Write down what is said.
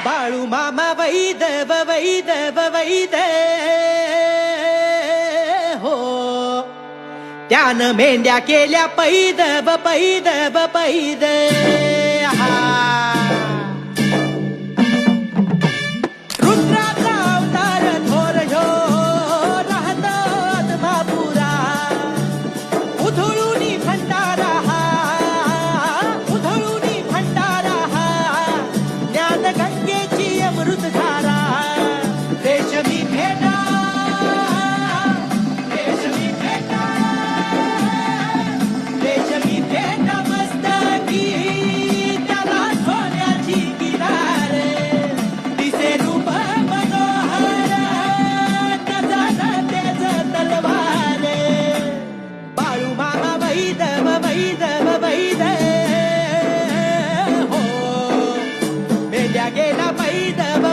बाळू मामा वैदव वैदव वैद हो, त्यानं मेंढ्या केल्या पैदव पैदव पैद. हा रुद्राचा अवतार थोर ह्यो राहतो आदमापुरा, उधळूनी भंडारा हा, उधळूनी भंडारा हा, ज्ञान गंगेची अमृतधारा. रेशमी भेटा, रेशमी भेटा, रेशमी भेटा मस्तकी, त्याला सोन्याची किनार, दिसे रूप मनोहर, त्याचा तेज तलवार. बाळू मामा वैदव वैदव वैद हो, मेल्या गेला पैदव